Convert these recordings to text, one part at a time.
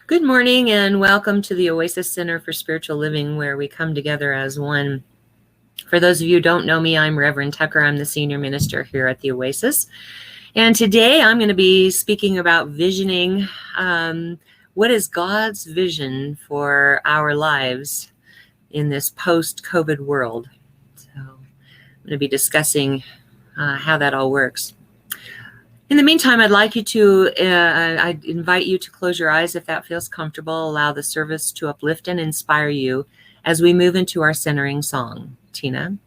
Good morning and welcome to the Oasis Center for Spiritual Living, where we come together as one. For those of you who don't know me, I'm Reverend Tucker. I'm the senior minister here at the Oasis. And today I'm going to be speaking about visioning. What is God's vision for our lives in this post-COVID world? So I'm going to be discussing how that all works. In the meantime, I'd like you to, I invite you to close your eyes if that feels comfortable. Allow the service to uplift and inspire you as we move into our centering song. Tina?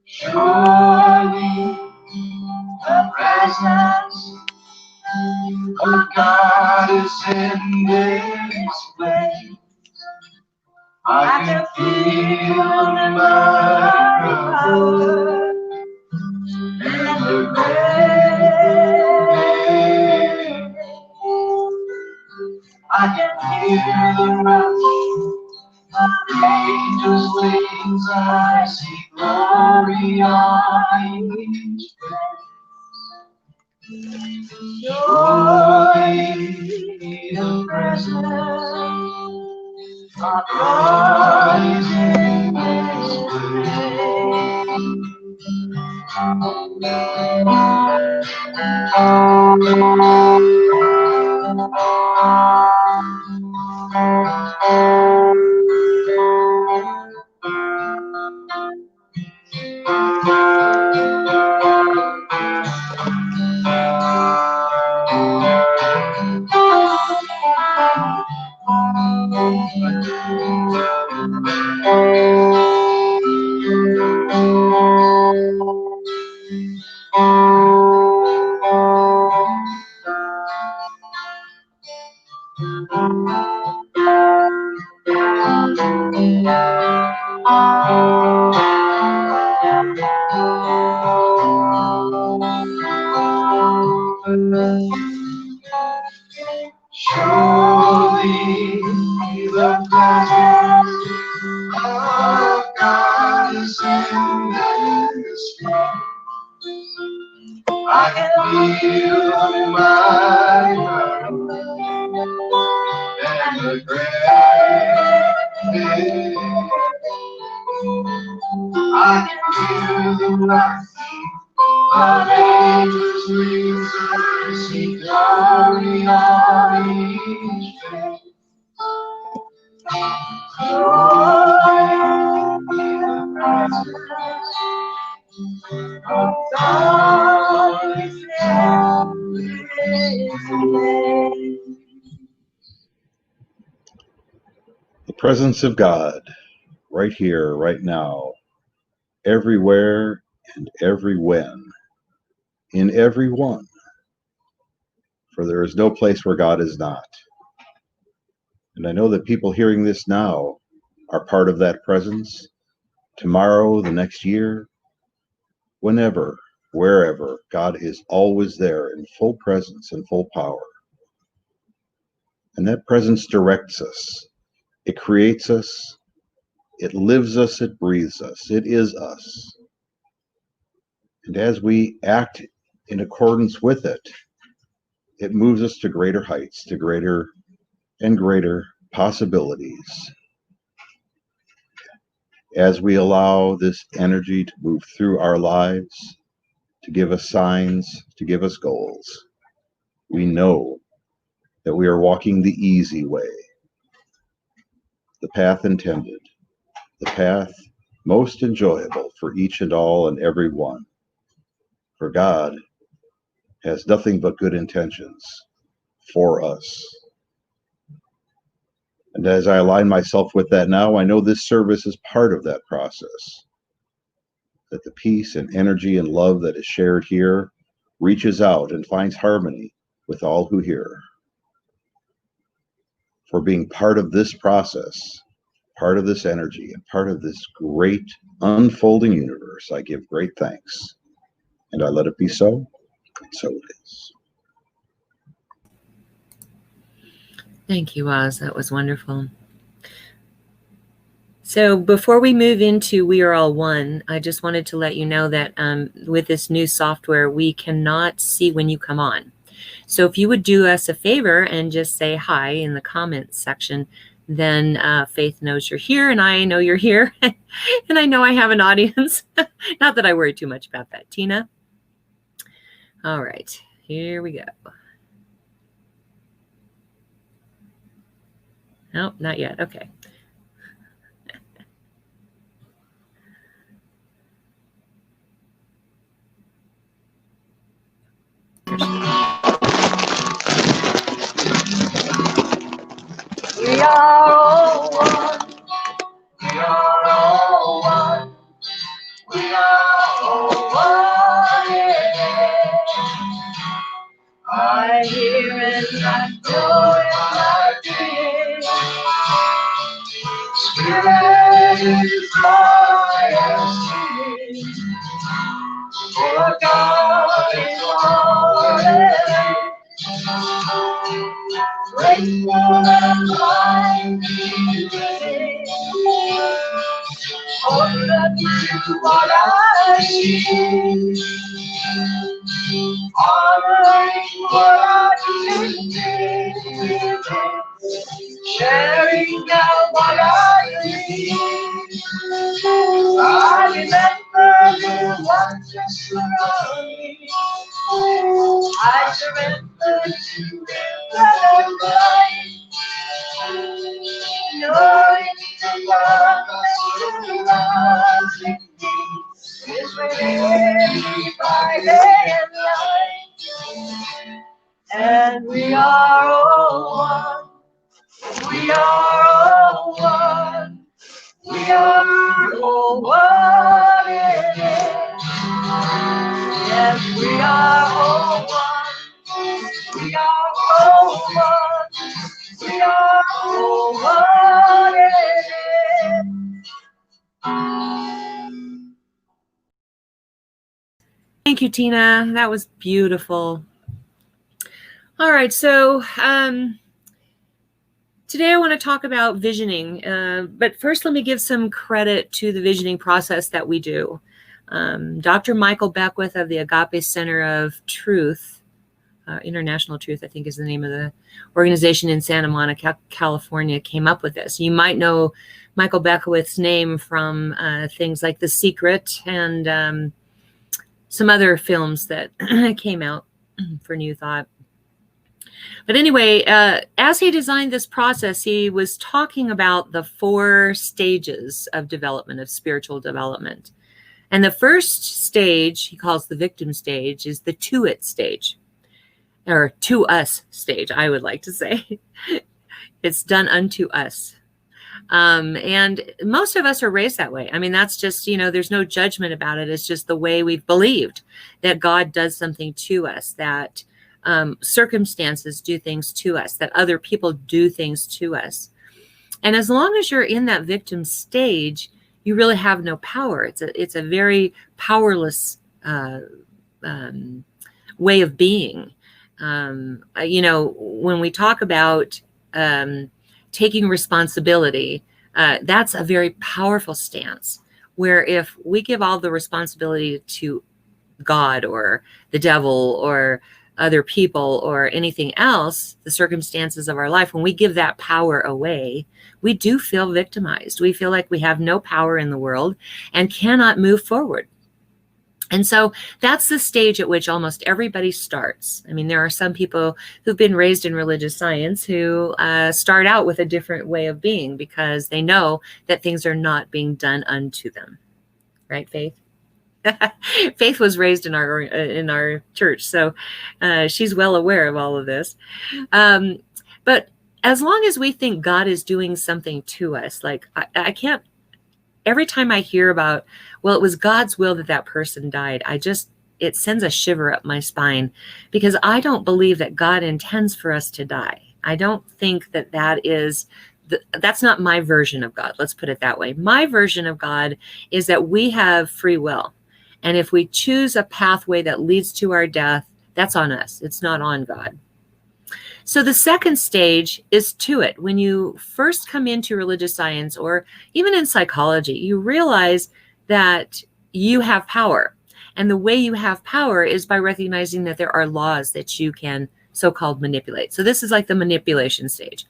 Surely the presence of God is in this place. I can feel the power and the grace. I can hear the rush of angels' wings. I see glory on each face. Surely the presence of God is in this place. Surely the presence of God is in this place. I can feel my heart and the grace. I can feel the rush of angels' wings. I see glory on each face. Joy in the presence of God is in this place. The presence of God, right here, right now, everywhere and every when, in every one. For there is no place where God is not. And I know that people hearing this now are part of that presence. Tomorrow, the next year, whenever, wherever, God is always there in full presence and full power. And that presence directs us. It creates us. It lives us. It breathes us. It is us. And as we act in accordance with it, it moves us to greater heights, to greater and greater possibilities. As we allow this energy to move through our lives, to give us signs, to give us goals, we know that we are walking the easy way, the path intended, the path most enjoyable for each and all and every one. For God has nothing but good intentions for us. And as I align myself with that now, I know this service is part of that process. That the peace and energy and love that is shared here reaches out and finds harmony with all who hear. For being part of this process part of this energy and part of this great unfolding universe, I give great thanks. And I let it be so, and so it is. Thank you, Oz. That was wonderful. So before we move into We Are All One, I just wanted to let you know that with this new software, we cannot see when you come on. So if you would do us a favor and just say hi in the comments section, then Faith knows you're here and I know you're here. And I know I have an audience. Not that I worry too much about that. Tina? All right, here we go. Nope, not yet. Okay. We are all one. We are all one. We are all one. I hear and I know and I feel. Spirit is my spirit. For God is one. Grateful and blind open to what I see, honoring what I can do, sharing out what I see. I remember the ones that surround me. I surrender to the light. Knowing the love that surrounds me is within me by day and night. And we are all one. We are all one. We are all one in it. Yes, we are all one. We are all one. We are all one in it. Thank you, Tina. That was beautiful. All right, so today I want to talk about visioning, but first let me give some credit to the visioning process that we do. Dr. Michael Beckwith of the Agape Center of Truth, International Truth, I think is the name of the organization in Santa Monica, California, came up with this. You might know Michael Beckwith's name from things like The Secret and some other films that came out for New Thought. But anyway, as he designed this process, he was talking about the 4 stages of development, of spiritual development. And the first stage, he calls the victim stage, is the to it stage, or to us stage, I would like to say. It's done unto us. And most of us are raised that way. I mean, that's just, there's no judgment about it. It's just the way we've believed that God does something to us, that circumstances do things to us, that other people do things to us. And as long as you're in that victim stage, you really have no power. It's a very powerless way of being. When we talk about taking responsibility, that's a very powerful stance, where if we give all the responsibility to God or the devil or other people or anything else, the circumstances of our life, when we give that power away, we do feel victimized. We feel like we have no power in the world and cannot move forward. And so that's the stage at which almost everybody starts. I mean, there are some people who've been raised in religious science who start out with a different way of being because they know that things are not being done unto them. Right, Faith? Faith was raised in our church, so she's well aware of all of this. But as long as we think God is doing something to us, like I can't, every time I hear about, well, it was God's will that that person died, it sends a shiver up my spine, because I don't believe that God intends for us to die. I don't think that that is that's not my version of God. Let's put it that way. My version of God is that we have free will. And if we choose a pathway that leads to our death, that's on us. It's not on God. So the second stage is to it. When you first come into religious science or even in psychology, you realize that you have power. And the way you have power is by recognizing that there are laws that you can so-called manipulate. So this is like the manipulation stage.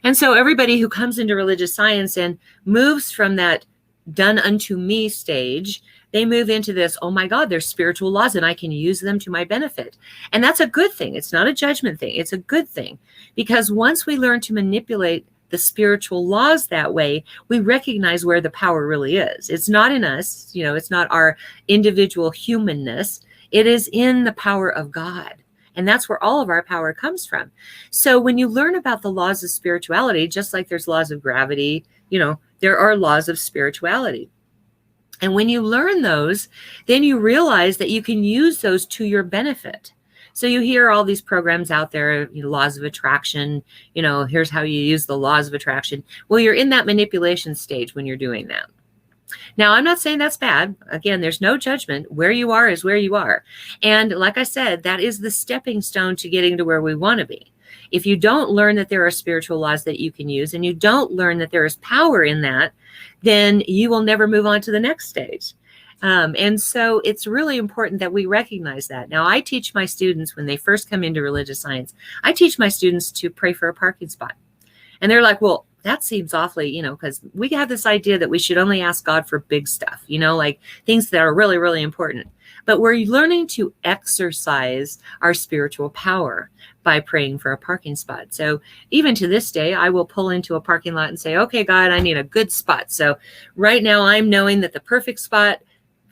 And so everybody who comes into religious science and moves from that done unto me stage, they move into this, oh my God, there's spiritual laws and I can use them to my benefit. And that's a good thing. It's not a judgment thing. It's a good thing. Because once we learn to manipulate the spiritual laws that way, we recognize where the power really is. It's not in us, it's not our individual humanness. It is in the power of God. And that's where all of our power comes from. So when you learn about the laws of spirituality, just like there's laws of gravity, there are laws of spirituality. And when you learn those, then you realize that you can use those to your benefit. So you hear all these programs out there, laws of attraction, here's how you use the laws of attraction. Well, you're in that manipulation stage when you're doing that. Now, I'm not saying that's bad. Again, there's no judgment. Where you are is where you are. And like I said, that is the stepping stone to getting to where we want to be. If you don't learn that there are spiritual laws that you can use and you don't learn that there is power in that, then you will never move on to the next stage. And so it's really important that we recognize that. Now, I teach my students when they first come into religious science, I teach my students to pray for a parking spot. And they're like, well, that seems awfully, because we have this idea that we should only ask God for big stuff, like things that are really, really important. But we're learning to exercise our spiritual power by praying for a parking spot. So even to this day, I will pull into a parking lot and say, okay, God, I need a good spot. So right now I'm knowing that the perfect spot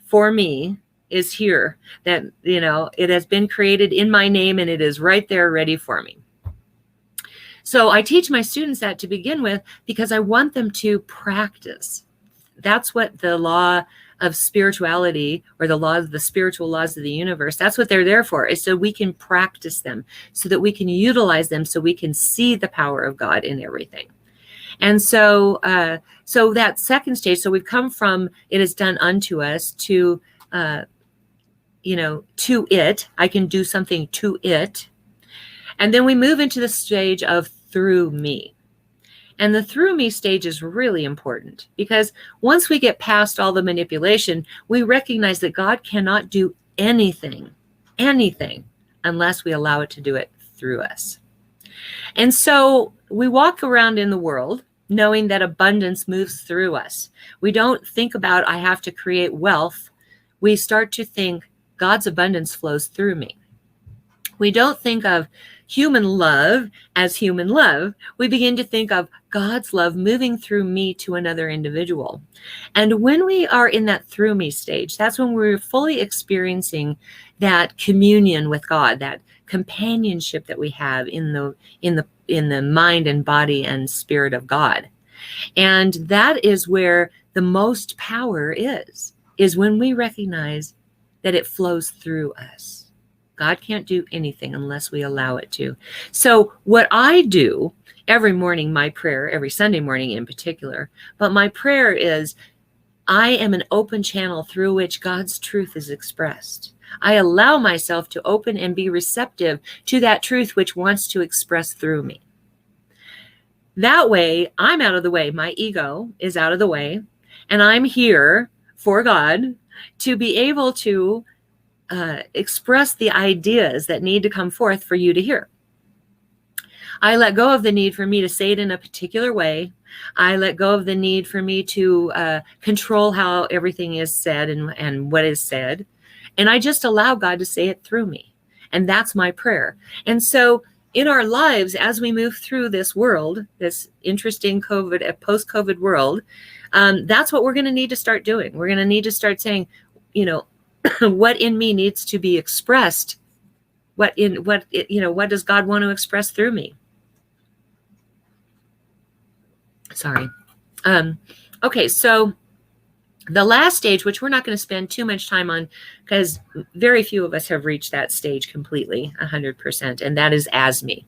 for me is here, that, it has been created in my name and it is right there ready for me. So I teach my students that to begin with because I want them to practice. That's what the law of spirituality or the spiritual laws of the universe, that's what they're there for, is so we can practice them, so that we can utilize them, so we can see the power of God in everything. And so that second stage, so we've come from it is done unto us to it. I can do something to it. And then we move into the stage of through me. And the through me stage is really important because once we get past all the manipulation, we recognize that God cannot do anything, unless we allow it to do it through us. And so we walk around in the world knowing that abundance moves through us. We don't think about, I have to create wealth. We start to think God's abundance flows through me. We don't think of human love as human love. We begin to think of God's love moving through me to another individual. And when we are in that through me stage, that's when we're fully experiencing that communion with God, that companionship that we have in the mind and body and spirit of God. And that is where the most power is when we recognize that it flows through us. God can't do anything unless we allow it to. So what I do every morning, my prayer, every Sunday morning in particular, but my prayer is, I am an open channel through which God's truth is expressed. I allow myself to open and be receptive to that truth which wants to express through me. That way, I'm out of the way. My ego is out of the way, and I'm here for God to be able to express the ideas that need to come forth for you to hear. I let go of the need for me to say it in a particular way. I let go of the need for me to control how everything is said and what is said. And I just allow God to say it through me. And that's my prayer. And so in our lives, as we move through this world, this interesting post-COVID world, that's what we're going to need to start doing. We're going to need to start saying, what in me needs to be expressed? What does God want to express through me? Sorry. Okay, so the last stage, which we're not going to spend too much time on because very few of us have reached that stage completely, 100%, and that is as me.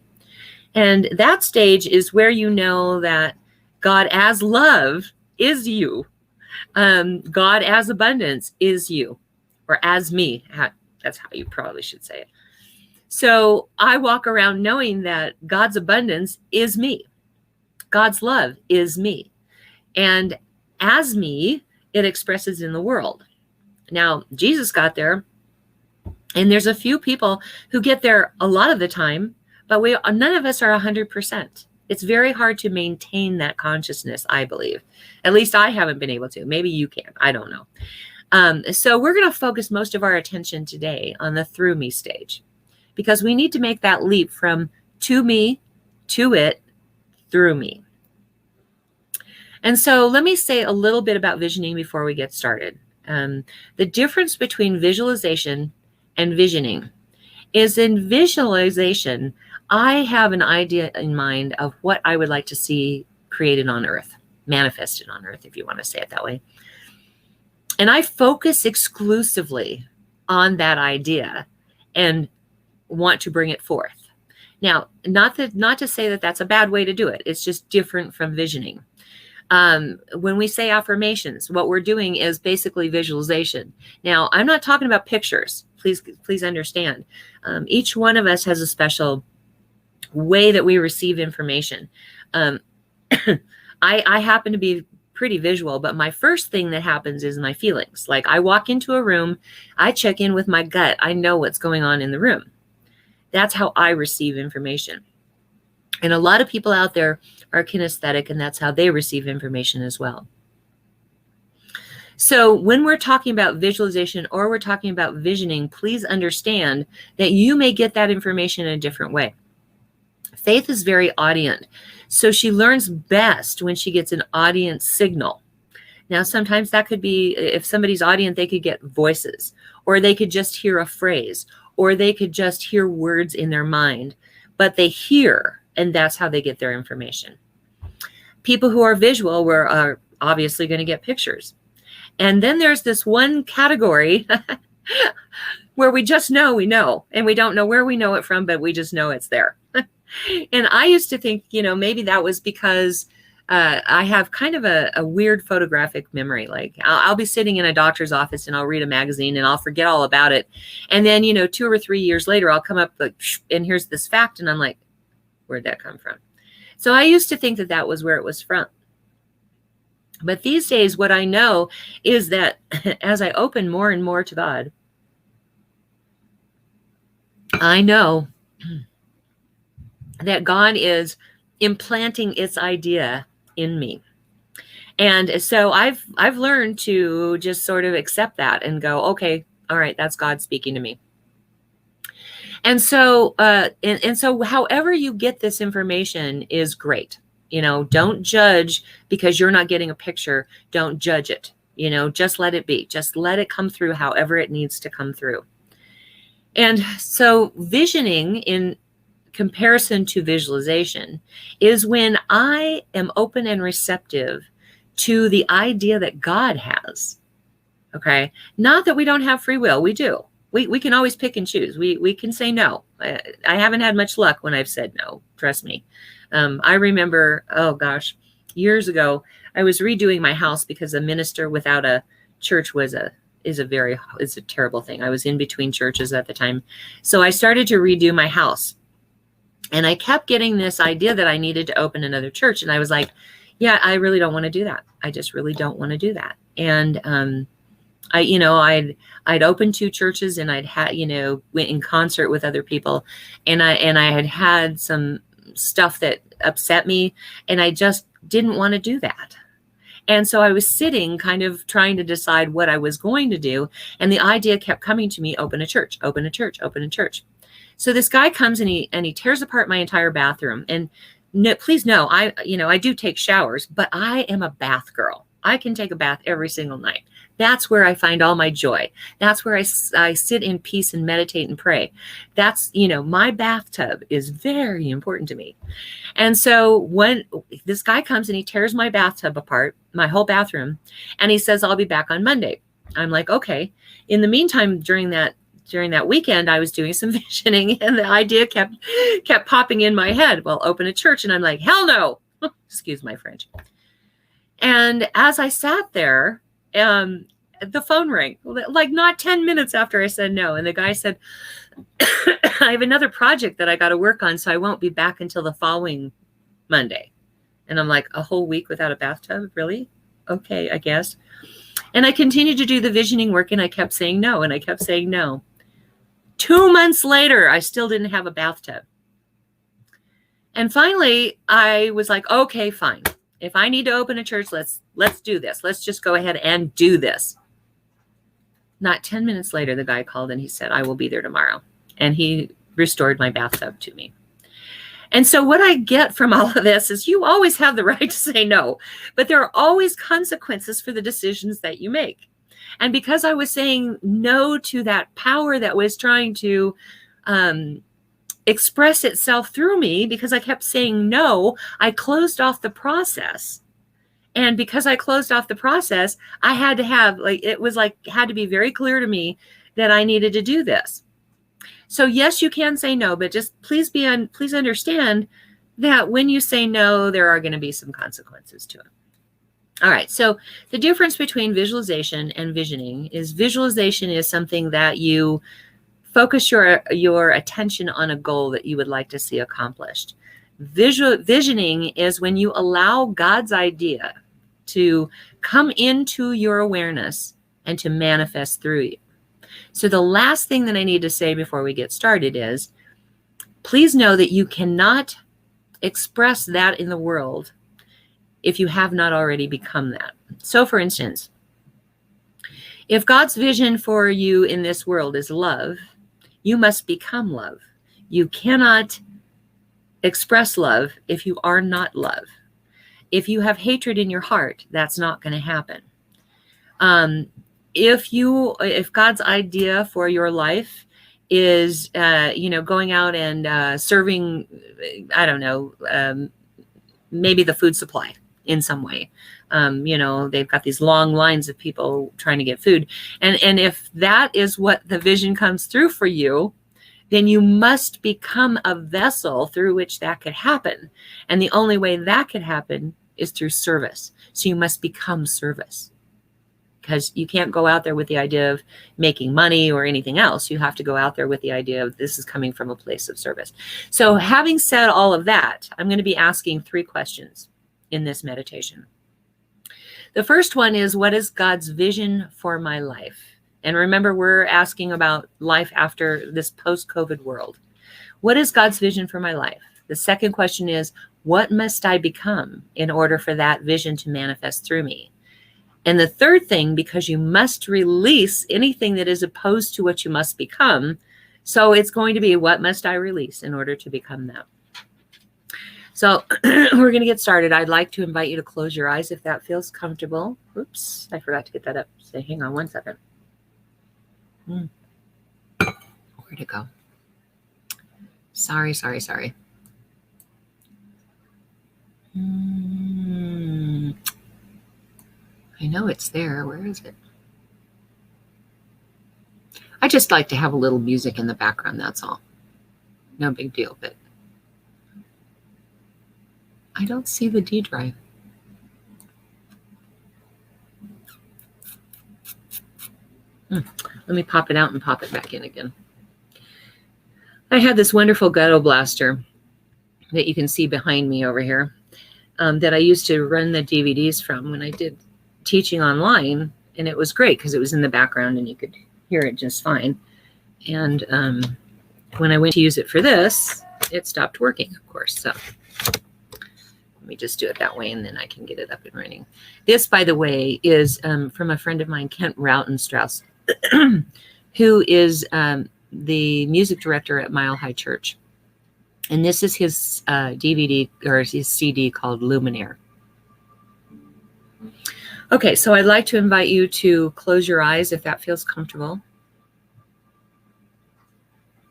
And that stage is where you know that God as love is you. God as abundance is you, or as me. That's how you probably should say it. So I walk around knowing that God's abundance is me. God's love is me. And as me, it expresses in the world. Now, Jesus got there, and there's a few people who get there a lot of the time, but none of us are 100%. It's very hard to maintain that consciousness, I believe. At least I haven't been able to. Maybe you can. I don't know. So we're going to focus most of our attention today on the through me stage, because we need to make that leap from to me, to it, through me. And so let me say a little bit about visioning before we get started. The difference between visualization and visioning is in visualization, I have an idea in mind of what I would like to see created on earth, manifested on earth, if you want to say it that way. And I focus exclusively on that idea and want to bring it forth. Now, not to say that that's a bad way to do it. It's just different from visioning. When we say affirmations, what we're doing is basically visualization. Now, I'm not talking about pictures. Please understand. Each one of us has a special way that we receive information. I happen to be pretty visual, but my first thing that happens is my feelings. Like I walk into a room, I check in with my gut. I know what's going on in the room. That's how I receive information. And a lot of people out there are kinesthetic, and that's how they receive information as well. So when we're talking about visualization or we're talking about visioning, please understand that you may get that information in a different way. Faith is very audient. So she learns best when she gets an audience signal. Now, sometimes that could be, if somebody's audient, they could get voices, or they could just hear a phrase, or they could just hear words in their mind, but they hear, and that's how they get their information. People who are visual are obviously going to get pictures. And then there's this one category where we just know we know, and we don't know where we know it from, but we just know it's there. And I used to think, maybe that was because I have kind of a weird photographic memory. Like I'll be sitting in a doctor's office and I'll read a magazine and I'll forget all about it. And then, 2 or 3 years later, I'll come up and here's this fact. And I'm like, where'd that come from? So I used to think that that was where it was from. But these days, what I know is that as I open more and more to God, I know that God is implanting its idea in me. And so I've learned to just sort of accept that and go, okay, all right, that's God speaking to me. And so, so however you get this information is great. Don't judge because you're not getting a picture. Don't judge it. Just let it be. Just let it come through however it needs to come through. And so visioning in comparison to visualization is when I am open and receptive to the idea that God has. Okay. Not that we don't have free will. We do. We can always pick and choose. We can say no. I haven't had much luck when I've said no. Trust me. I remember, years ago, I was redoing my house because a minister without a church is a terrible thing. I was in between churches at the time. So I started to redo my house. And I kept getting this idea that I needed to open another church. And I was like, yeah, I really don't want to do that. I just really don't want to do that. And I'd opened 2 churches and I'd had, went in concert with other people. And I had some stuff that upset me. And I just didn't want to do that. And so I was sitting kind of trying to decide what I was going to do. And the idea kept coming to me, open a church, open a church, open a church. So this guy comes and he tears apart my entire bathroom. And please know, I do take showers, but I am a bath girl. I can take a bath every single night. That's where I find all my joy. That's where I sit in peace and meditate and pray. That's, my bathtub is very important to me. And so when this guy comes and he tears my bathtub apart, my whole bathroom, and he says, I'll be back on Monday. I'm like, okay. In the meantime, during that weekend, I was doing some visioning and the idea kept popping in my head. Well, open a church. And I'm like, hell no. Excuse my French. And as I sat there, the phone rang, like not 10 minutes after I said no. And the guy said, I have another project that I got to work on, so I won't be back until the following Monday. And I'm like, a whole week without a bathtub? Really? Okay, I guess. And I continued to do the visioning work, and I kept saying no, and I kept saying no. 2 months later, I still didn't have a bathtub. And finally, I was like, okay, fine. If I need to open a church, let's do this. Let's just go ahead and do this. Not 10 minutes later, the guy called and he said, I will be there tomorrow. And he restored my bathtub to me. And so what I get from all of this is you always have the right to say no, but there are always consequences for the decisions that you make. And because I was saying no to that power that was trying to express itself through me, because I kept saying no, I closed off the process. And because I closed off the process, I had to have, had to be very clear to me that I needed to do this. So yes, you can say no, but just please understand that when you say no, there are going to be some consequences to it. All right. So the difference between visualization and visioning is visualization is something that you focus your attention on a goal that you would like to see accomplished. Visioning is when you allow God's idea to come into your awareness and to manifest through you. So the last thing that I need to say before we get started is, please know that you cannot express that in the world if you have not already become that. So for instance, if God's vision for you in this world is love, you must become love. You cannot express love if you are not love. If you have hatred in your heart, that's not going to happen. If God's idea for your life is, going out and serving, maybe the food supply in some way. They've got these long lines of people trying to get food. And if that is what the vision comes through for you, then you must become a vessel through which that could happen. And the only way that could happen is through service. So you must become service, because you can't go out there with the idea of making money or anything else. You have to go out there with the idea of this is coming from a place of service. So having said all of that, I'm going to be asking 3 questions in this meditation. The first one is, what is God's vision for my life? And remember, we're asking about life after this post-COVID world. What is God's vision for my life? The second question is, what must I become in order for that vision to manifest through me? And the third thing, because you must release anything that is opposed to what you must become. So it's going to be, what must I release in order to become that? So we're going to get started. I'd like to invite you to close your eyes if that feels comfortable. Oops, I forgot to get that up. So hang on one second. Where'd it go? Sorry. I know it's there. Where is it? I just like to have a little music in the background, that's all. No big deal, but I don't see the D drive. Let me pop it out and pop it back in again. I had this wonderful ghetto blaster that you can see behind me over here that I used to run the DVDs from when I did teaching online, and it was great because it was in the background and you could hear it just fine. And when I went to use it for this, it stopped working, of course. So let me just do it that way, and then I can get it up and running. This, by the way, is from a friend of mine, Kent Rautenstrauss, who is the music director at Mile High Church. And this is his DVD or his CD called Luminaire. Okay, so I'd like to invite you to close your eyes if that feels comfortable.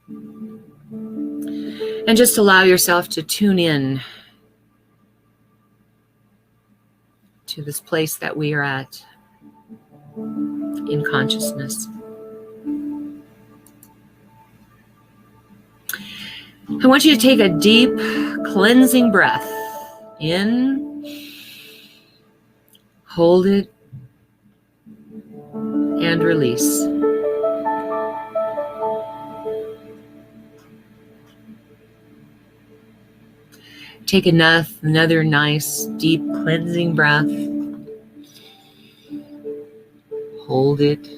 And just allow yourself to tune in to this place that we are at in consciousness. I want you to take a deep, cleansing breath In, hold it, and release. Take another nice, deep cleansing breath. Hold it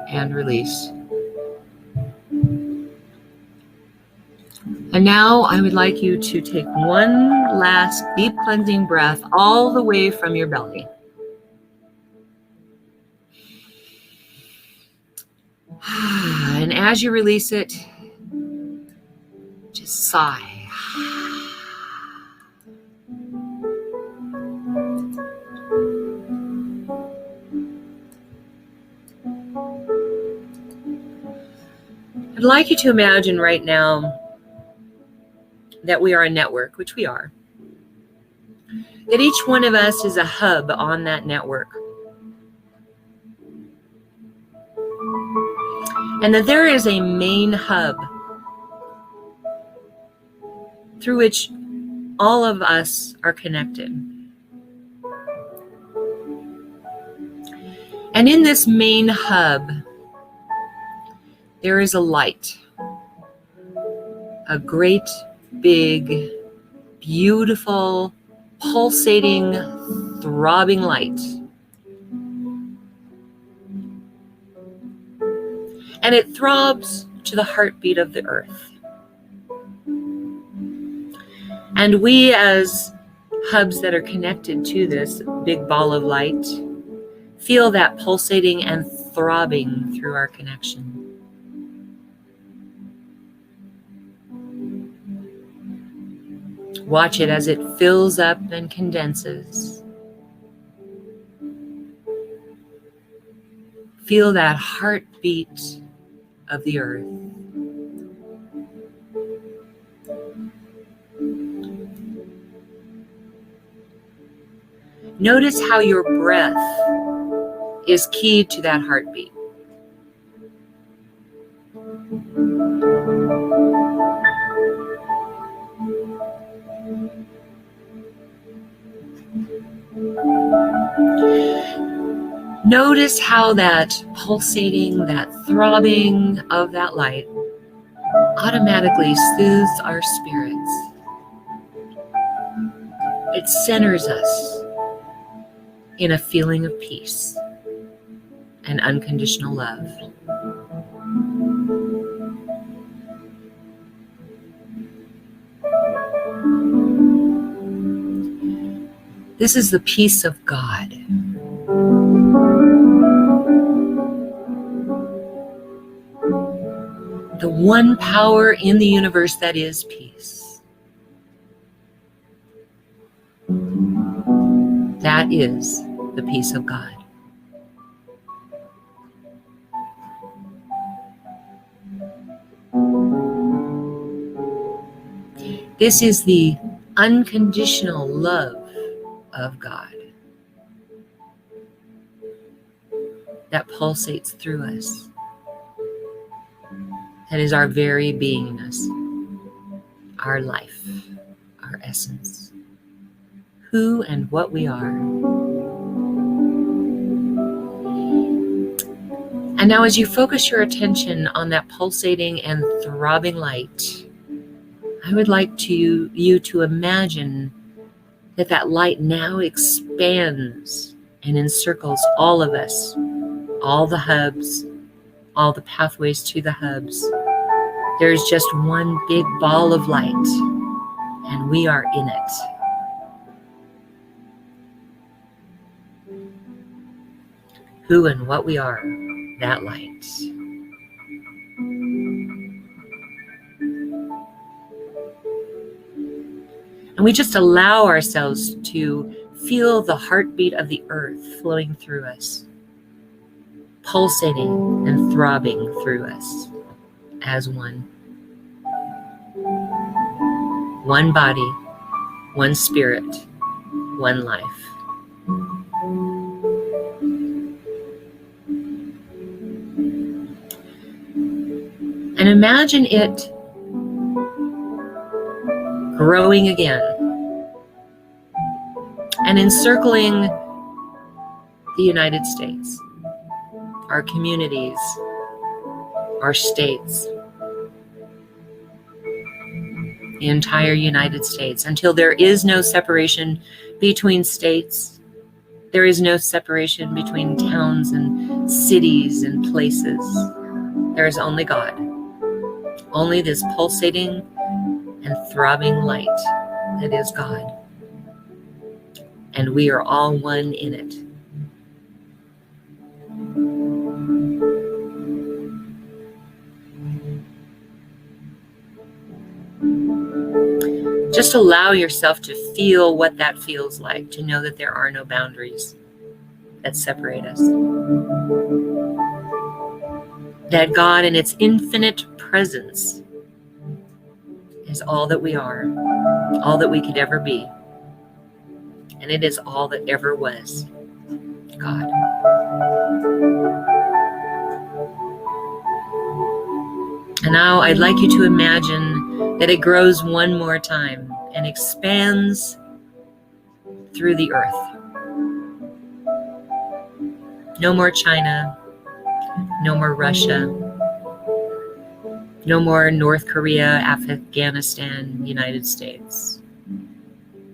and release. And now I would like you to take one last deep cleansing breath all the way from your belly. And as you release it, just sigh. I'd like you to imagine right now that we are a network, which we are. That each one of us is a hub on that network. And that there is a main hub through which all of us are connected. And in this main hub, there is a light, a great, big, beautiful, pulsating, throbbing light. And it throbs to the heartbeat of the earth. And we, as hubs that are connected to this big ball of light, feel that pulsating and throbbing through our connection. Watch it as it fills up and condenses. Feel that heartbeat of the earth. Notice how your breath is key to that heartbeat. Notice how that pulsating, that throbbing of that light automatically soothes our spirits. It centers us in a feeling of peace and unconditional love. This is the peace of God. The one power in the universe that is peace. That is the peace of God. This is the unconditional love of God that pulsates through us. That is our very beingness, our life, our essence, who and what we are. And now as you focus your attention on that pulsating and throbbing light, I would like you to imagine that light now expands and encircles all of us, all the hubs, all the pathways to the hubs. There's just one big ball of light, and we are in it. Who and what we are, that light. And we just allow ourselves to feel the heartbeat of the earth flowing through us, pulsating and throbbing through us as one. One body, one spirit, one life. And imagine it growing again and encircling the United States, our communities, our states, the entire United States, until there is no separation between states. There is no separation between towns and cities and places. There is only God. Only this pulsating and throbbing light that is God. And we are all one in it. Just allow yourself to feel what that feels like, to know that there are no boundaries that separate us. That God in its infinite presence is all that we are, all that we could ever be. And it is all that ever was, God. And now I'd like you to imagine that it grows one more time and expands through the earth. No more China, no more Russia, no more North Korea, Afghanistan, United States.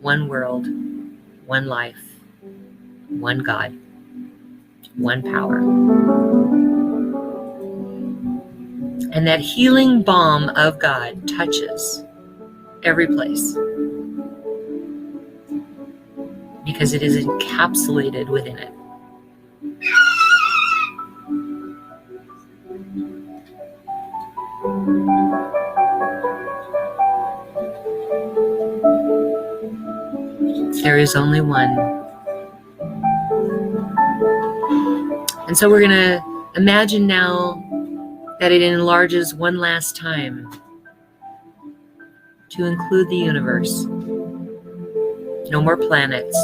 One world, one life, one God, one power. And that healing balm of God touches every place because it is encapsulated within it. There is only one. And so we're going to imagine now that it enlarges one last time to include the universe. No more planets,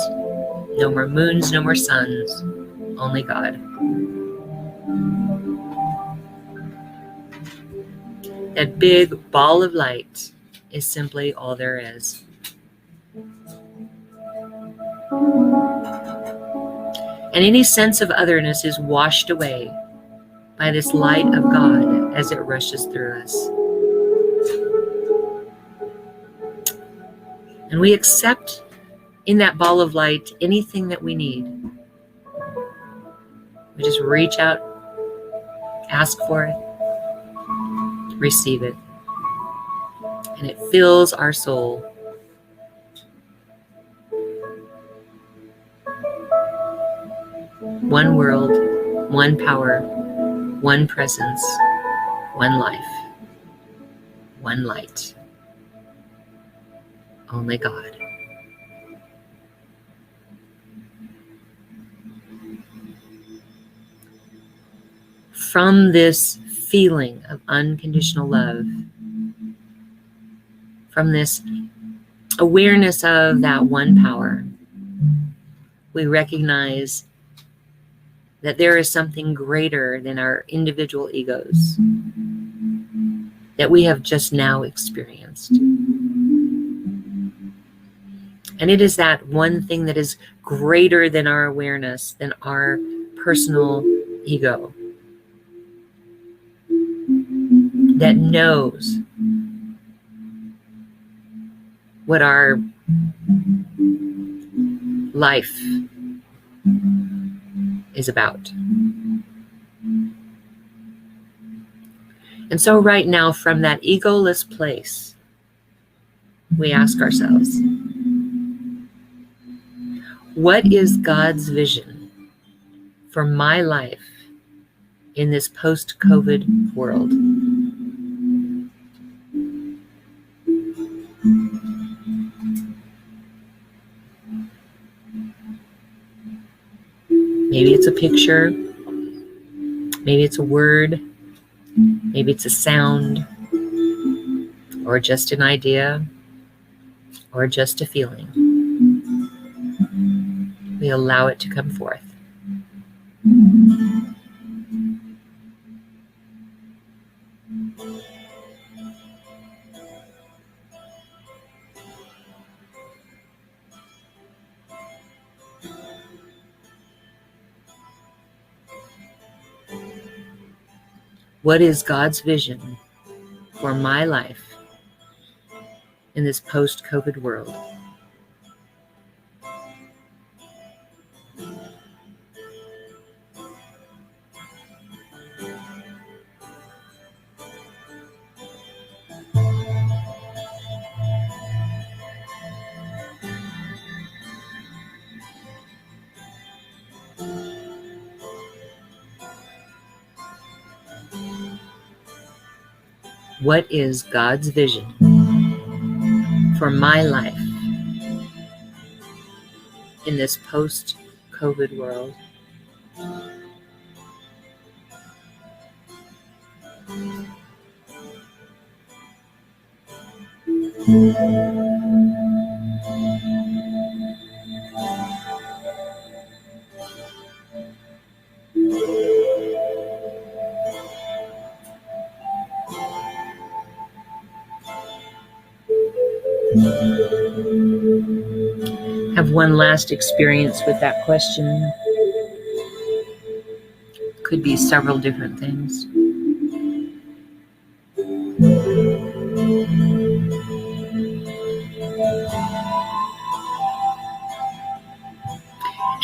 no more moons, no more suns, only God. That big ball of light is simply all there is. And any sense of otherness is washed away by this light of God as it rushes through us. And we accept in that ball of light anything that we need. We just reach out, ask for it, receive it, and it fills our soul. One world, one power, one presence, one life, one light. Only God. From this feeling of unconditional love, from this awareness of that one power, we recognize that there is something greater than our individual egos that we have just now experienced. And it is that one thing that is greater than our awareness, than our personal ego, that knows what our life is about. And so right now, from that egoless place, we ask ourselves, what is God's vision for my life in this post-COVID world? Maybe it's a picture, maybe it's a word, maybe it's a sound, or just an idea, or just a feeling. We allow it to come forth. What is God's vision for my life in this post-COVID world? What is God's vision for my life in this post-COVID world? Have one last experience with that question. Could be several different things.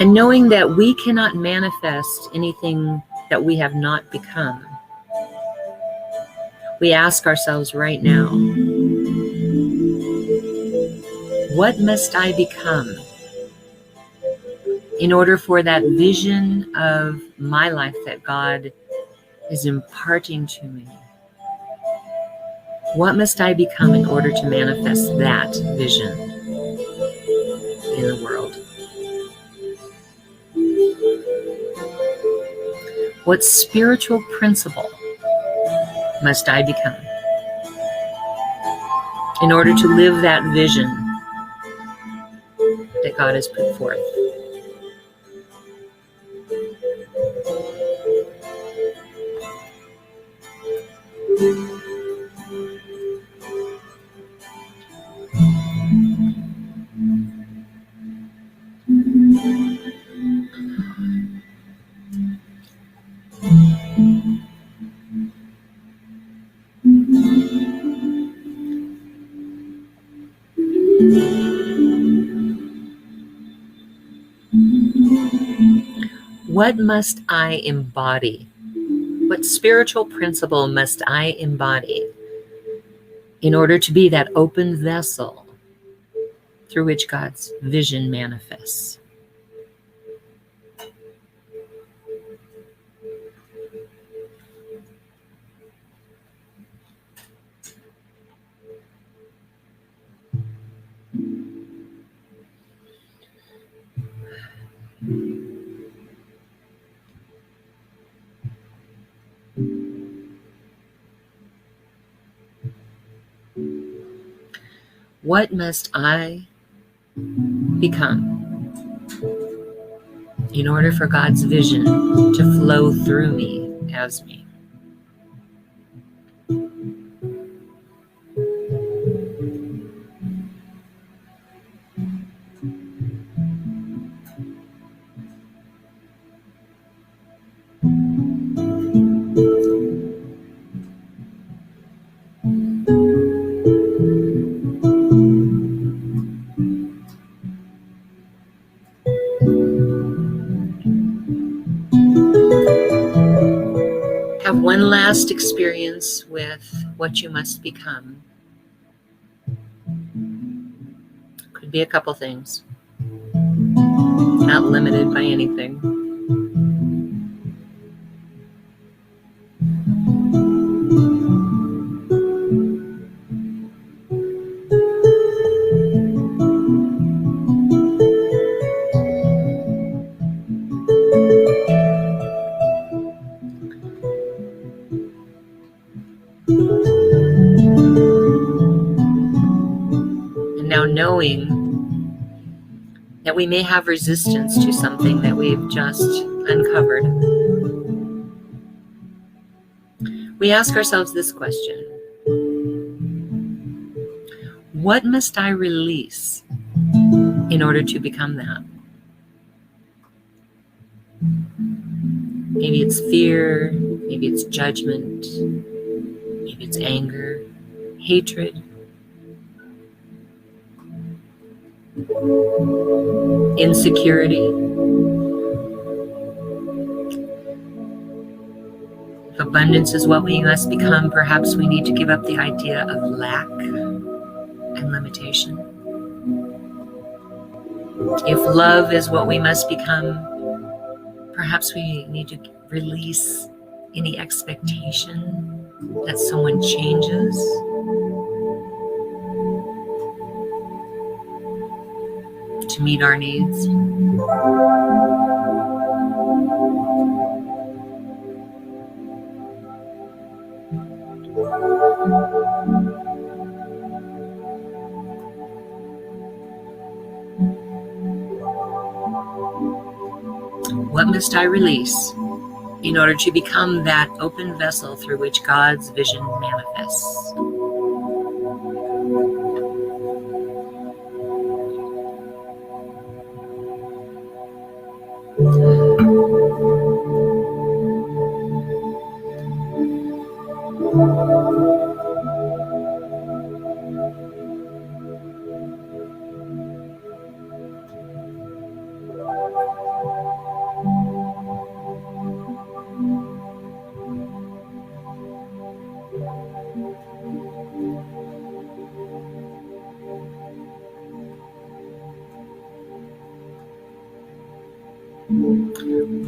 And knowing that we cannot manifest anything that we have not become, we ask ourselves right now, what must I become in order for that vision of my life that God is imparting to me? What must I become in order to manifest that vision in the world? What spiritual principle must I become in order to live that vision that God has put forth? What must I embody? What spiritual principle must I embody in order to be that open vessel through which God's vision manifests? What must I become in order for God's vision to flow through me as me? Have one last experience with what you must become. Could be a couple things, not limited by anything. Now knowing that we may have resistance to something that we've just uncovered, we ask ourselves this question: what must I release in order to become that? Maybe it's fear, maybe it's judgment, maybe it's anger, hatred, insecurity. If abundance is what we must become, perhaps we need to give up the idea of lack and limitation. If love is what we must become, perhaps we need to release any expectation that someone changes. To meet our needs. What must I release in order to become that open vessel through which God's vision manifests?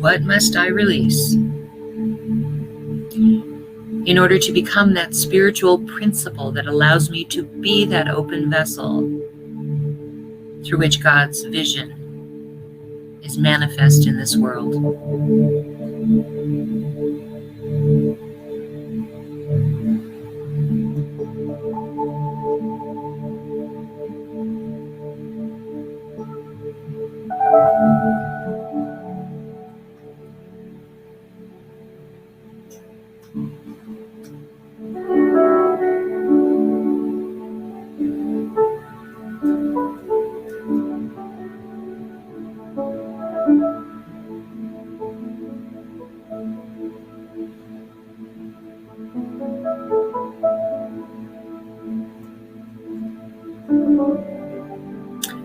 What must I release in order to become that spiritual principle that allows me to be that open vessel through which God's vision is manifest in this world?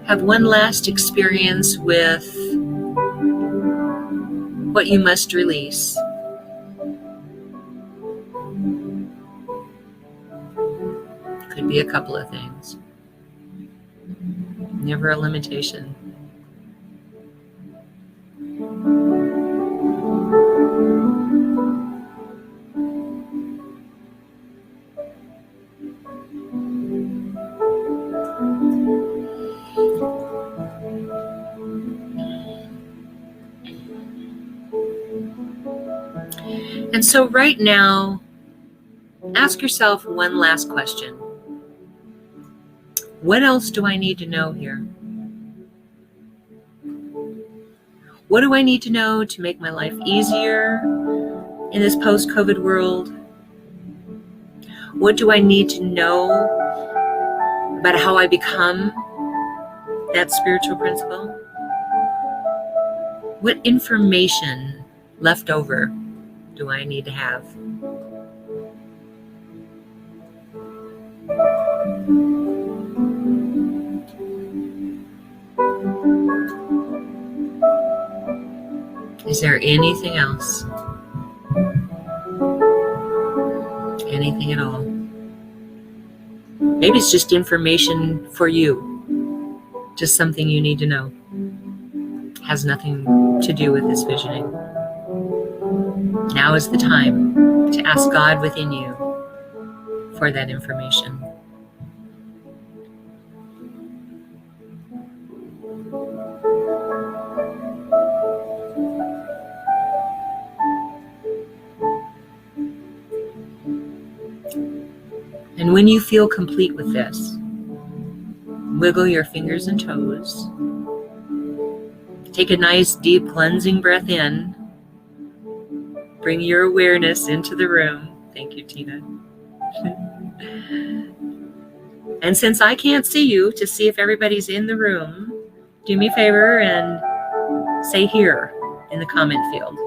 Have one last experience with what you must release. Could be a couple of things. Never a limitation. And so right now, ask yourself one last question. What else do I need to know here? What do I need to know to make my life easier in this post-COVID world? What do I need to know about how I become that spiritual principle? What information left over do I need to have? Is there anything else? Anything at all? Maybe it's just information for you. Just something you need to know. Has nothing to do with this visioning. Now is the time to ask God within you for that information. And when you feel complete with this, wiggle your fingers and toes. Take a nice deep cleansing breath in. Bring your awareness into the room. Thank you, Tina. And since I can't see you to see if everybody's in the room, do me a favor and say here in the comment field.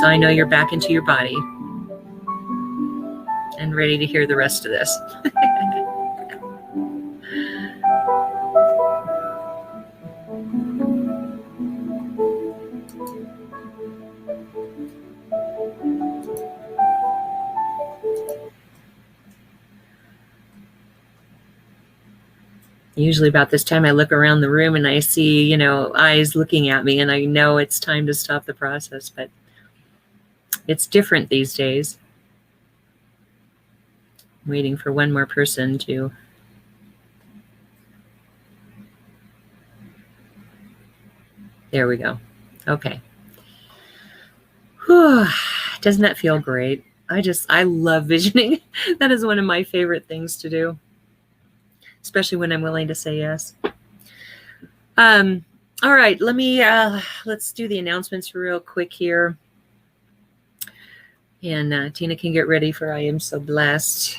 So I know you're back into your body and ready to hear the rest of this. Usually about this time I look around the room and I see, eyes looking at me, and I know it's time to stop the process, but it's different these days. I'm waiting for one more person to. There we go. Okay. Whew. Doesn't that feel great? I love visioning. That is one of my favorite things to do, especially when I'm willing to say yes. All right, let's do the announcements real quick here. And Tina can get ready for I Am So Blessed.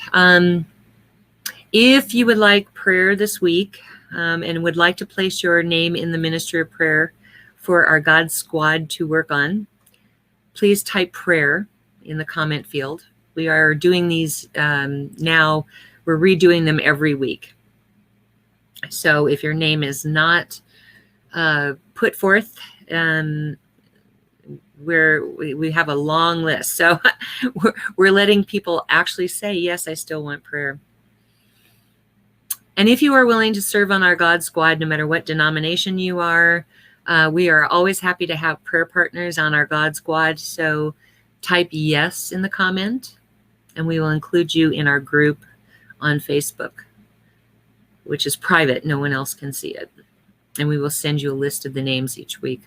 If you would like prayer this week and would like to place your name in the ministry of prayer for our God Squad to work on, please type prayer in the comment field. We are doing these now. We're redoing them every week. So if your name is not put forth, we have a long list. So we're letting people actually say, yes, I still want prayer. And if you are willing to serve on our God Squad, no matter what denomination you are, we are always happy to have prayer partners on our God Squad. So type yes in the comment, and we will include you in our group on Facebook, which is private. No one else can see it. And we will send you a list of the names each week.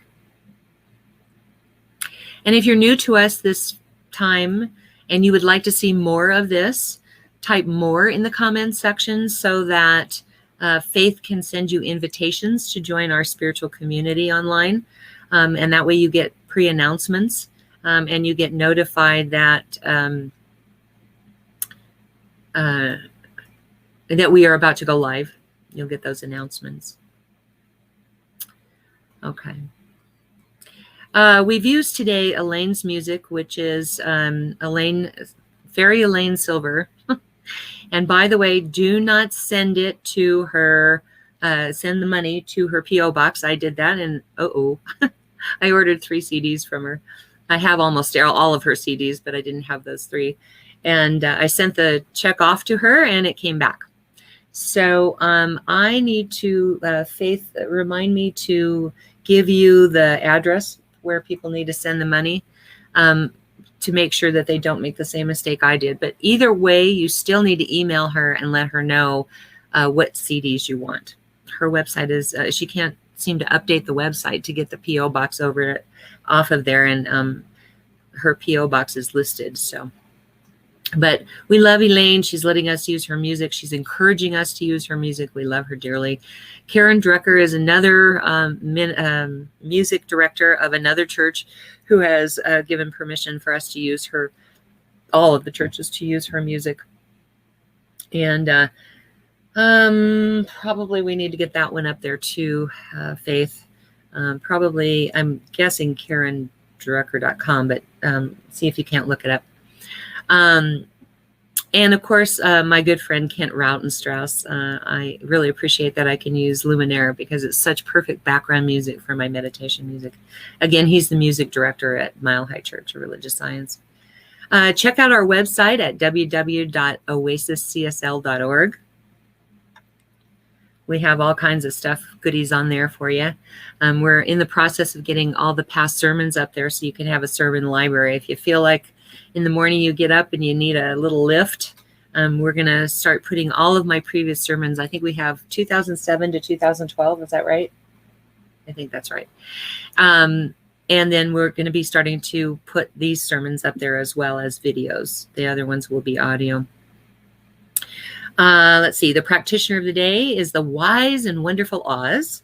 And if you're new to us this time and you would like to see more of this, type more in the comments section so that Faith can send you invitations to join our spiritual community online. And that way you get pre-announcements and you get notified that that we are about to go live. You'll get those announcements. Okay. We've used today Elaine's music, which is Fairy Elaine Silver. And by the way, do not send it to her, send the money to her P.O. box. I did that, and I ordered 3 CDs from her. I have almost all of her CDs, but I didn't have those 3. And I sent the check off to her, and it came back. So I need to, Faith, remind me to give you the address where people need to send the money to make sure that they don't make the same mistake I did. But either way, you still need to email her and let her know what CDs you want. Her website is, she can't seem to update the website to get the P.O. box off of there, and her P.O. box is listed. So, but we love Elaine. She's letting us use her music. She's encouraging us to use her music. We love her dearly. Karen Drucker is another music director of another church who has given permission for us to use all of the churches to use her music. And probably we need to get that one up there too, Faith. Probably, I'm guessing KarenDrucker.com, but see if you can't look it up. And of course, my good friend Kent Rautenstrauss. I really appreciate that I can use Luminara because it's such perfect background music for my meditation music. Again, he's the music director at Mile High Church of Religious Science. Check out our website at www.oasiscsl.org. We have all kinds of stuff, goodies on there for you. We're in the process of getting all the past sermons up there so you can have a sermon library. If you feel like in the morning you get up and you need a little lift, we're going to start putting all of my previous sermons. I think we have 2007 to 2012. Is that right? I think that's right. And then we're going to be starting to put these sermons up there as well as videos. The other ones will be audio. Let's see. The practitioner of the day is the wise and wonderful Oz.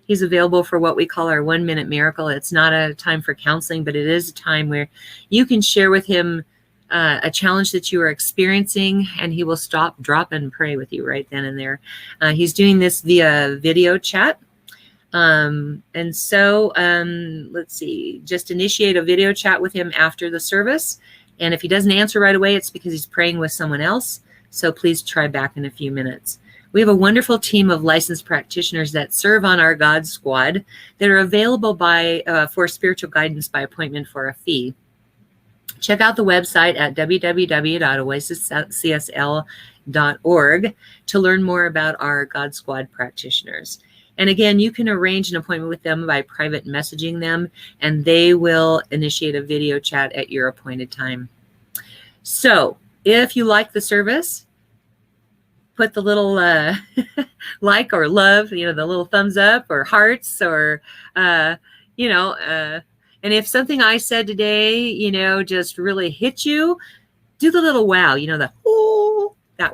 He's available for what we call our 1-minute miracle. It's not a time for counseling, but it is a time where you can share with him a challenge that you are experiencing, and he will stop, drop, and pray with you right then and there. He's doing this via video chat. And so let's see, just initiate a video chat with him after the service. And if he doesn't answer right away, it's because he's praying with someone else. So please try back in a few minutes. We have a wonderful team of licensed practitioners that serve on our God Squad that are available for spiritual guidance by appointment for a fee. Check out the website at www.oasiscsl.org to learn more about our God Squad practitioners. And again, you can arrange an appointment with them by private messaging them, and they will initiate a video chat at your appointed time. So if you like the service, put the little like or love, the little thumbs up or hearts or, and if something I said today, just really hit you, do the little wow, that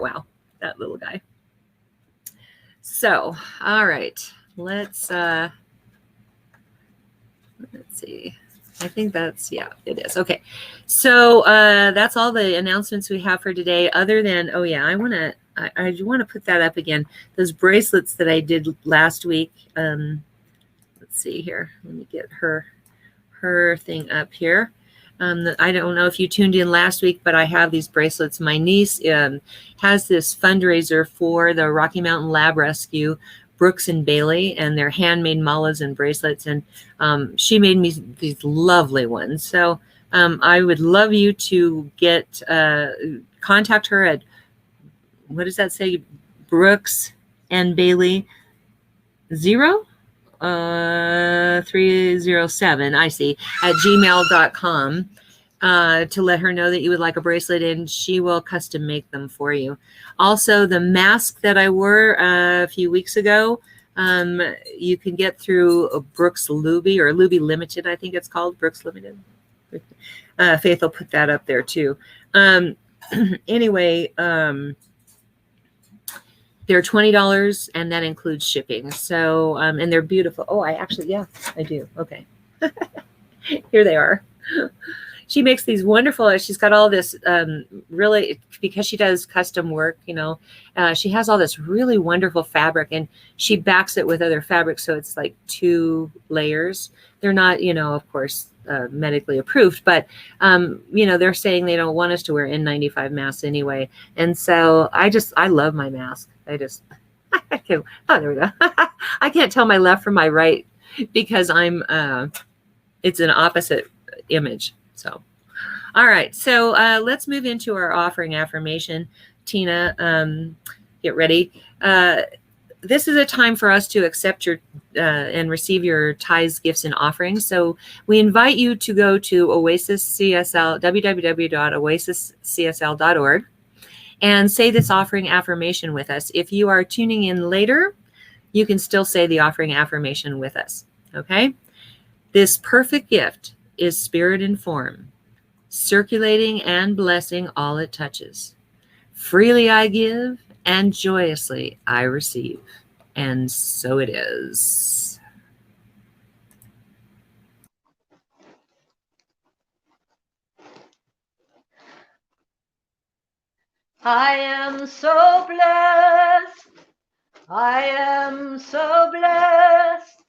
wow, that little guy. So, all right, let's see. I think that's, yeah, it is. Okay. So that's all the announcements we have for today, other than, oh yeah, I want to put that up again. Those bracelets that I did last week. Let's see here. Let me get her thing up here. I don't know if you tuned in last week, but I have these bracelets. My niece has this fundraiser for the Rocky Mountain Lab Rescue, Brooks and Bailey, and they're handmade malas and bracelets. And she made me these lovely ones. So I would love you to contact her at, what does that say? Brooks and Bailey 307, I see, at gmail.com to let her know that you would like a bracelet, and she will custom make them for you. Also, the mask that I wore a few weeks ago, you can get through Brooks Luby, or Luby Limited, I think it's called, Brooks Limited. Faith will put that up there too. Anyway, they're $20, and that includes shipping. So, and they're beautiful. Oh, I do. Okay. Here they are. She makes these wonderful, she's got all this really, because she does custom work, she has all this really wonderful fabric, and she backs it with other fabrics. So it's like 2 layers. They're not, of course, medically approved, but they're saying they don't want us to wear N95 masks anyway. And so I love my mask. I can't, there we go. I can't tell my left from my right because it's an opposite image. So, all right. So let's move into our offering affirmation. Tina, get ready. This is a time for us to accept your and receive your tithes, gifts, and offerings. So we invite you to go to Oasis CSL, www.oasiscsl.org, and say this offering affirmation with us. If you are tuning in later, you can still say the offering affirmation with us. Okay? This perfect gift is spirit in form, circulating and blessing all it touches. Freely I give, and joyously I receive. And so it is. I am so blessed. I am so blessed.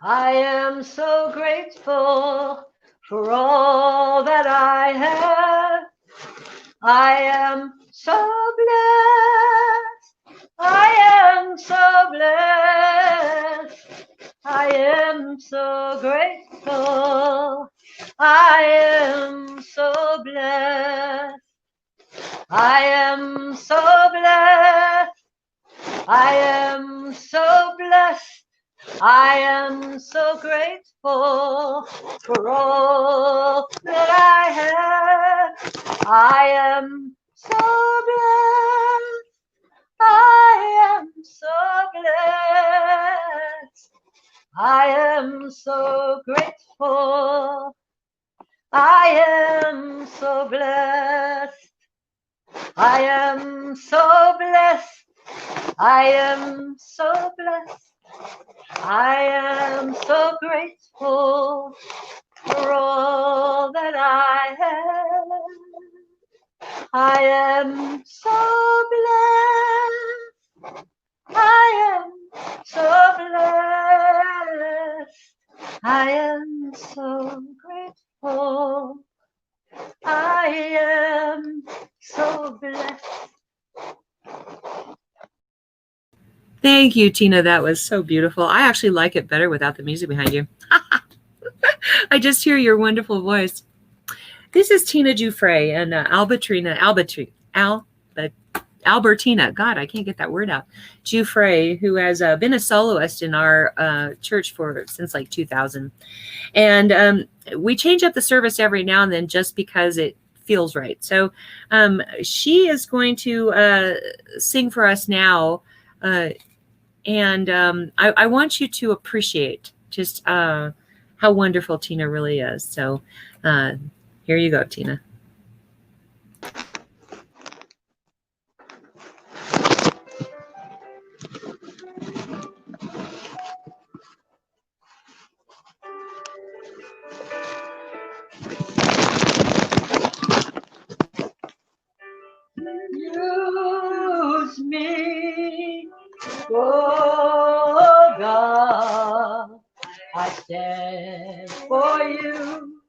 I am so grateful for all that I have. I am so blessed. I am so blessed. I am so grateful. I am so blessed. I am so blessed. I am so blessed. I am so grateful for all that I have. I am so blessed. I am so blessed. I am so grateful. I am so blessed. I am so blessed. I am so blessed. I am so grateful for all that I have. I am so blessed. I am so Thank you, Tina. That was so beautiful. I actually like it better without the music behind you. I just hear your wonderful voice. This is Tina Giuffre and Albertina. God, I can't get that word out. Giuffre, who has been a soloist in our church since like 2000. And we change up the service every now and then just because it feels right. So she is going to sing for us now. And I want you to appreciate just how wonderful Tina really is. So here you go, Tina. Use me, oh God, I stand for you,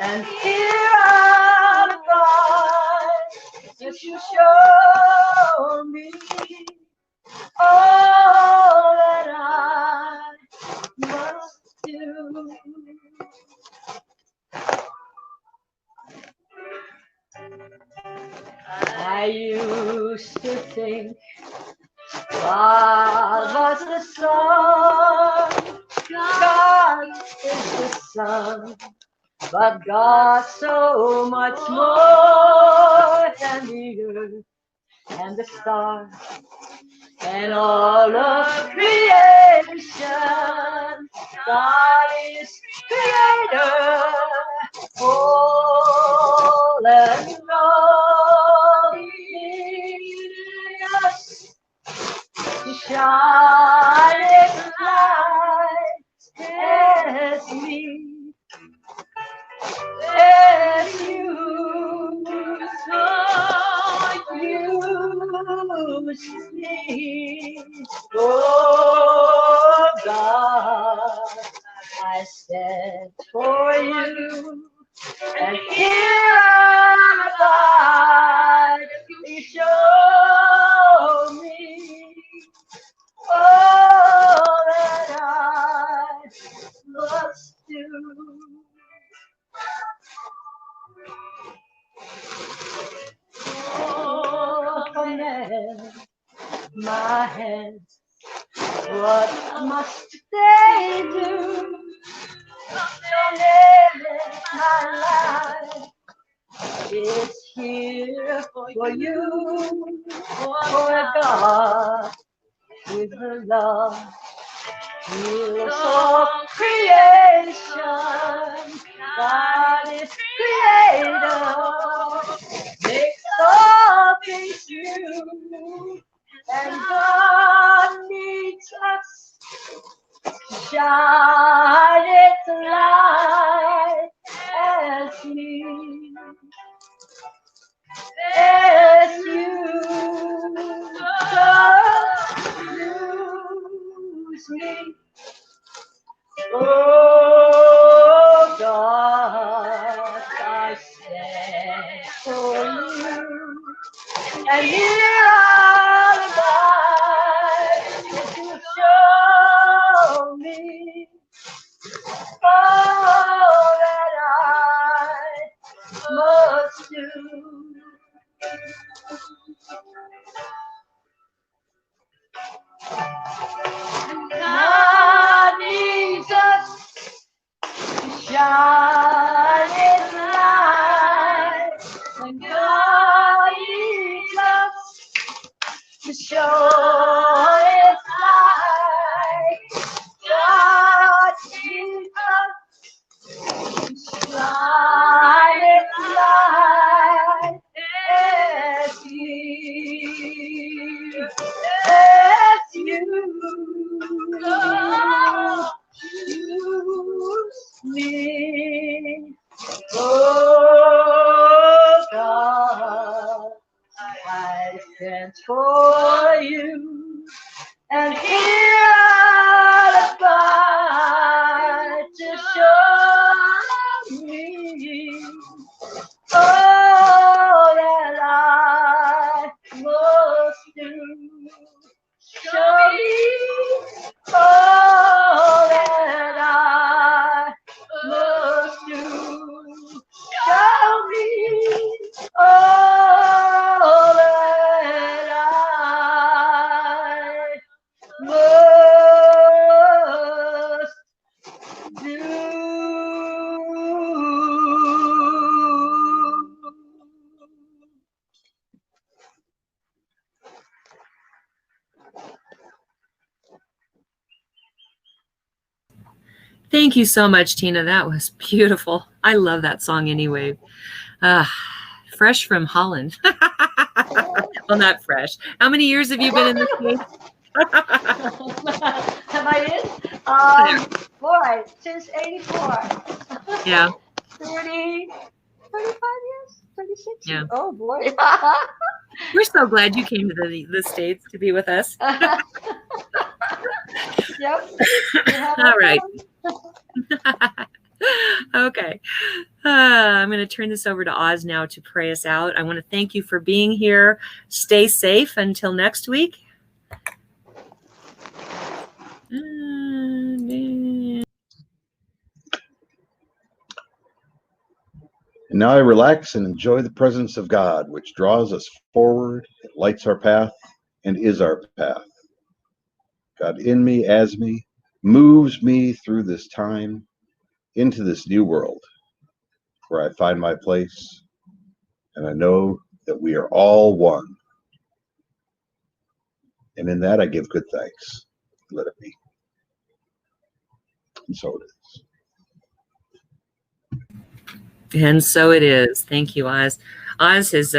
and here I'm God, since you show me all that I must do. I used to think God was the sun, God is the sun, but God so much more than the earth and the stars and all of creation. God is creator, all and all. He us to shine His light as me, as you, so use me, oh God, I stand for you, and here am I, you show me all that I must do. Oh, command my hands, what must they do? They live my life. It's here for you, for God, with the love, heals all creation. God is creator, makes all things new, and God needs us to shine its light as me. As you just use me, oh God, I stand for you, and here I'm to show me all that I must do. God needs us to shine His light, and God needs us Thank you so much, Tina. That was beautiful. I love that song anyway. Fresh from Holland. Well, not fresh. How many years have you been in the States? Have I in? Boy, since 84. Yeah. 35 years? 36 Yeah. years? Oh, boy. We're so glad you came to the States to be with us. Yep. All right. Okay. I'm going to turn this over to Oz now to pray us out. I want to thank you for being here. Stay safe until next week. And now I relax and enjoy the presence of God, which draws us forward, it lights our path, and is our path. God in me, as me, moves me through this time into this new world where I find my place, and I know that we are all one. And in that I give good thanks. Let it be. And so it is. And so it is. Thank you, Oz. Oz is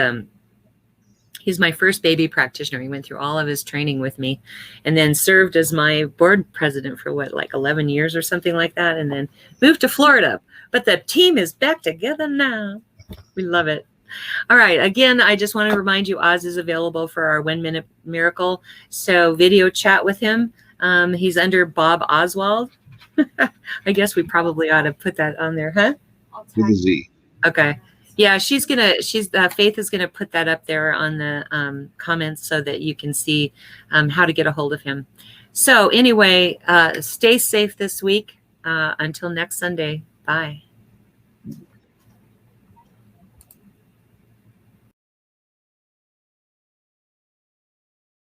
he's my first baby practitioner. He went through all of his training with me and then served as my board president for like 11 years or something like that, and then moved to Florida. But the team is back together now. We love it. All right. Again, I just want to remind you, Oz is available for our 1 Minute Miracle. So video chat with him. He's under Bob Oswald. I guess we probably ought to put that on there, huh? With a Z. Okay. Yeah, Faith is gonna put that up there on the comments so that you can see how to get a hold of him. So anyway, stay safe this week. Until next Sunday. Bye.